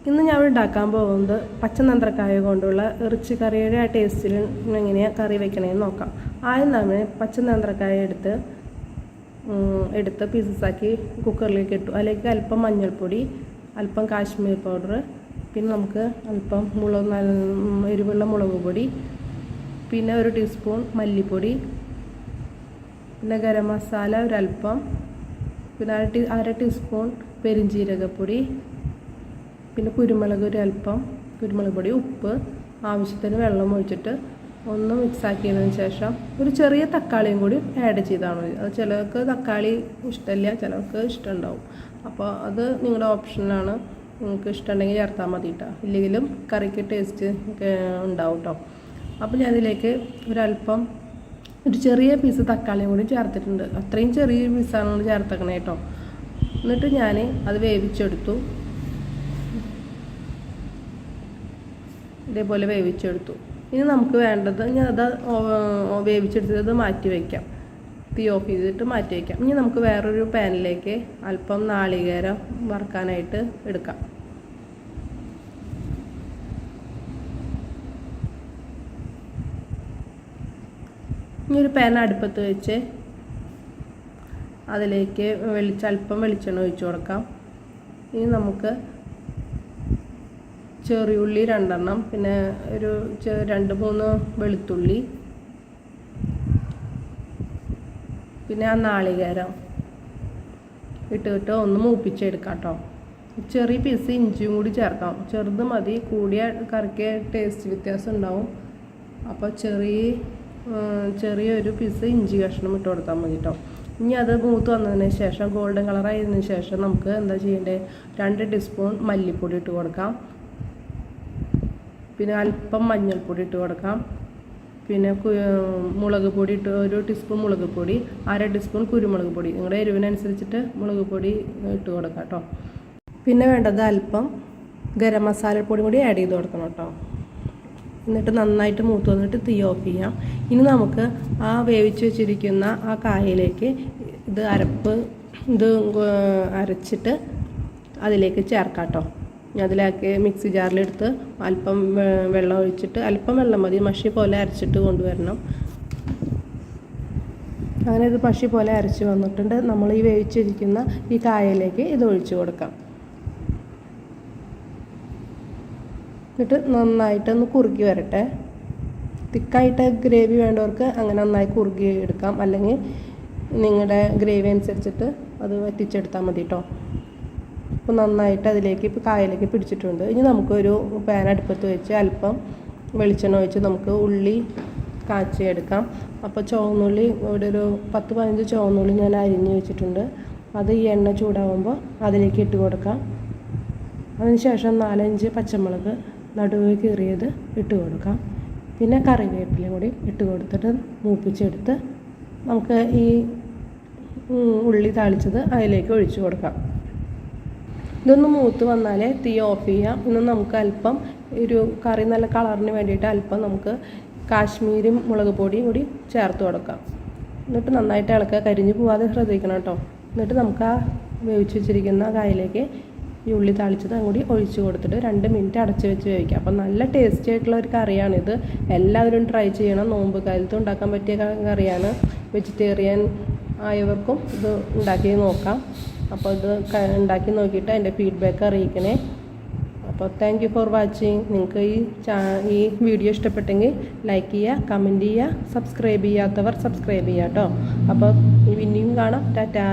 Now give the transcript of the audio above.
ഇന്ന് ഞാൻ ഉണ്ടാക്കാൻ പോകുന്നത് പച്ചനന്ത്രക്കായ കൊണ്ടുള്ള ഇറച്ചി കറിയുടെ ആ ടേസ്റ്റിൽ എങ്ങനെയാണ് കറി വെക്കണമെന്ന് നോക്കാം. ആദ്യം നമ്മൾ പച്ചനന്ത്രക്കായ എടുത്ത് പീസസാക്കി കുക്കറിലേക്ക് ഇട്ടു. അതിലേക്ക് അല്പം മഞ്ഞൾപ്പൊടി, അല്പം കാശ്മീർ പൗഡർ, പിന്നെ നമുക്ക് അല്പം എരിവുള്ള മുളക് പൊടി, പിന്നെ 1 ടീസ്പൂൺ മല്ലിപ്പൊടി, പിന്നെ ഗരം മസാല ഒരല്പം, പിന്നെ അര ടീസ്പൂൺ പെരുംജീരകപ്പൊടി, പിന്നെ കുരുമുളക് ഒരല്പം കുരുമുളക് പൊടി, ഉപ്പ്, ആവശ്യത്തിന് വെള്ളം ഒഴിച്ചിട്ട് ഒന്ന് മിക്സാക്കിയതിന് ശേഷം ഒരു ചെറിയ തക്കാളിയും കൂടി ആഡ് ചെയ്താൽ മതി. അത് ചിലർക്ക് തക്കാളി ഇഷ്ടമില്ല, ചിലർക്ക് ഇഷ്ടമുണ്ടാവും. അപ്പോൾ അത് നിങ്ങളുടെ ഓപ്ഷനാണ്. നിങ്ങൾക്ക് ഇഷ്ടമുണ്ടെങ്കിൽ ചേർത്താൽ മതി കേട്ടോ, ഇല്ലെങ്കിലും കറിക്ക് ടേസ്റ്റ് ഉണ്ടാവും കേട്ടോ. അപ്പോൾ ഞാനതിലേക്ക് ഒരു ചെറിയ പീസ് തക്കാളിയും കൂടി ചേർത്തിട്ടുണ്ട്. അത്രയും ചെറിയ പീസാണ് ചേർത്തേക്കണേ കേട്ടോ. എന്നിട്ട് ഞാൻ അത് വേവിച്ചെടുത്തു. ഇതേപോലെ വേവിച്ചെടുത്തു. ഇനി നമുക്ക് വേണ്ടത് അത് വേവിച്ചെടുത്തത് മാറ്റി വയ്ക്കാം. തീ ഓഫ് ചെയ്തിട്ട് മാറ്റി വയ്ക്കാം. ഇനി നമുക്ക് വേറൊരു പാനിലേക്ക് അല്പം നാളികേരം വറുക്കാനായിട്ട് എടുക്കാം. ഇനി ഒരു പാൻ അടുപ്പത്ത് വെച്ച് അതിലേക്ക് അല്പം വെളിച്ചെണ്ണ ഒഴിച്ചു കൊടുക്കാം. ഇനി നമുക്ക് ചെറിയുള്ളി 2 എണ്ണം, പിന്നെ ഒരു 2-3 വെളുത്തുള്ളി, പിന്നെ ആ നാളികേരം ഇട്ടിട്ട് ഒന്ന് മൂപ്പിച്ചെടുക്കാം കേട്ടോ. ചെറിയ പീസ് ഇഞ്ചിയും കൂടി ചേർക്കാം. ചെറുത് മതി, കൂടിയ കറിക്ക് ടേസ്റ്റ് വ്യത്യാസം ഉണ്ടാവും. അപ്പോൾ ചെറിയൊരു പീസ് ഇഞ്ചി കഷ്ണം ഇട്ട് കൊടുത്താൽ മതി കേട്ടോ. ഇനി അത് മൂത്ത് വന്നതിന് ശേഷം ഗോൾഡൻ കളറായതിനു ശേഷം നമുക്ക് എന്താ ചെയ്യേണ്ടത്, 2 ടീസ്പൂൺ മല്ലിപ്പൊടി ഇട്ട് കൊടുക്കാം, പിന്നെ അല്പം മഞ്ഞൾപ്പൊടി ഇട്ട് കൊടുക്കാം, പിന്നെ മുളക് പൊടി 1 ടീസ്പൂൺ മുളക് പൊടി, അര ടീസ്പൂൺ കുരുമുളക് പൊടി, നിങ്ങളുടെ എരിവിനനുസരിച്ചിട്ട് മുളക് പൊടി ഇട്ട് കൊടുക്കാം കേട്ടോ. പിന്നെ വേണ്ടത് അല്പം ഗരം മസാലപ്പൊടി കൂടി ആഡ് ചെയ്ത് കൊടുക്കണം കേട്ടോ. എന്നിട്ട് നന്നായിട്ട് മൂത്ത് വന്നിട്ട് തീ ഓഫ് ചെയ്യാം. ഇനി നമുക്ക് ആ വേവിച്ച് വെച്ചിരിക്കുന്ന ആ കായയിലേക്ക് ഇത് അരച്ചിട്ട് അതിലേക്ക് ചേർക്കാം കേട്ടോ. അതിലേക്ക് മിക്സി ജാറിലെടുത്ത് അല്പം വെള്ളം ഒഴിച്ചിട്ട്, അല്പം വെള്ളം മതി, മഷി പോലെ അരച്ചിട്ട് കൊണ്ടുവരണം. അങ്ങനെ ഇത് മഷി പോലെ അരച്ച് വന്നിട്ടുണ്ട്. നമ്മൾ ഈ വേവിച്ചിരിക്കുന്ന ഈ കായയിലേക്ക് ഇത് ഒഴിച്ച് കൊടുക്കാം. എന്നിട്ട് നന്നായിട്ടൊന്ന് കുറുകി വരട്ടെ. തിക്കായിട്ട് ഗ്രേവി വേണ്ടവർക്ക് അങ്ങനെ നന്നായി കുറുകി എടുക്കാം, അല്ലെങ്കിൽ നിങ്ങളുടെ ഗ്രേവി അനുസരിച്ചിട്ട് അത് വറ്റിച്ചെടുത്താൽ മതി കേട്ടോ. അപ്പോൾ നന്നായിട്ട് ഇപ്പോൾ കായയിലേക്ക് പിടിച്ചിട്ടുണ്ട്. ഇനി നമുക്കൊരു പാൻ അടുപ്പത്ത് വെച്ച് അല്പം വെളിച്ചെണ്ണ ഒഴിച്ച് നമുക്ക് ഉള്ളി കാച്ചിയെടുക്കാം. അപ്പോൾ ചുവന്നുള്ളി ഒരു 10-15 ചുവന്നുള്ളി ഞാൻ അരിഞ്ഞ് വെച്ചിട്ടുണ്ട്. അത് ഈ എണ്ണ ചൂടാകുമ്പോൾ അതിലേക്ക് ഇട്ട് കൊടുക്കാം. അതിനുശേഷം 4-5 പച്ചമുളക് നടുവ് കീറിയത് ഇട്ട് കൊടുക്കാം. പിന്നെ കറിവേപ്പിലയും കൂടി ഇട്ട് കൊടുത്തിട്ട് മൂപ്പിച്ചെടുത്ത് നമുക്ക് ഈ ഉള്ളി താളിച്ചത് അതിലേക്ക് ഒഴിച്ചു കൊടുക്കാം. ഇതൊന്ന് മൂത്ത് വന്നാലേ തീ ഓഫ് ചെയ്യാം. ഇന്ന് നമുക്ക് അല്പം ഒരു കറി നല്ല കളറിന് വേണ്ടിയിട്ട് അല്പം നമുക്ക് കാശ്മീരി മുളക് പൊടിയും കൂടി ചേർത്ത് കൊടുക്കാം. എന്നിട്ട് നന്നായിട്ട് ഇളക്കുക, കരിഞ്ഞു പോവാതെ ശ്രദ്ധിക്കണം കേട്ടോ. എന്നിട്ട് നമുക്ക് ആ വേവിച്ച് വെച്ചിരിക്കുന്ന കായയിലേക്ക് ഈ ഉള്ളി താളിച്ചത് കൂടി ഒഴിച്ച് കൊടുത്തിട്ട് 2 മിനിറ്റ് അടച്ച് വെച്ച് വേവിക്കാം. അപ്പം നല്ല ടേസ്റ്റി ആയിട്ടുള്ള ഒരു കറിയാണിത്. എല്ലാവരും ട്രൈ ചെയ്യണം. നോമ്പ് കാലത്ത് ഉണ്ടാക്കാൻ പറ്റിയ കറിയാണ്. വെജിറ്റേറിയൻ ആയവർക്കും ഇത് ഉണ്ടാക്കി നോക്കാം. അപ്പോൾ ഇത് ഉണ്ടാക്കി നോക്കിയിട്ട് അതിൻ്റെ ഫീഡ്ബാക്ക് അറിയിക്കണേ. അപ്പോൾ താങ്ക് യു ഫോർ വാച്ചിങ്. നിങ്ങൾക്ക് ഈ വീഡിയോ ഇഷ്ടപ്പെട്ടെങ്കിൽ ലൈക്ക് ചെയ്യുക, കമൻറ്റ് ചെയ്യുക, സബ്സ്ക്രൈബ് ചെയ്യാത്തവർ സബ്സ്ക്രൈബ് ചെയ്യുക കേട്ടോ. അപ്പോൾ ഇനിയും കാണാം. ടാറ്റാ.